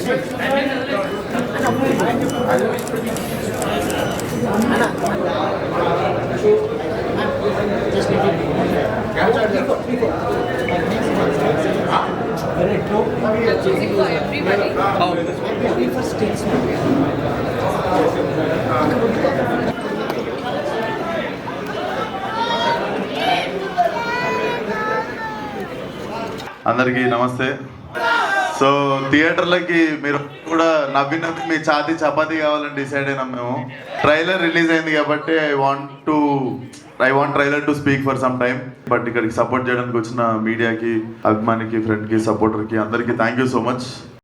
Choosing for everybody. For states. అందరికీ నమస్తే. So థియేటర్లకి మీరు కూడా నవ్వి మీ ఛాతీ చపాతీ కావాలని డిసైడ్ అయినాం మేము. ట్రైలర్ రిలీజ్ అయింది కాబట్టి I want trailer to speak for some time. But ఇక్కడికి సపోర్ట్ చేయడానికి వచ్చిన మీడియాకి, అభిమానికి, ఫ్రెండ్కి, సపోర్టర్కి అందరికీ థ్యాంక్ యూ సో మచ్.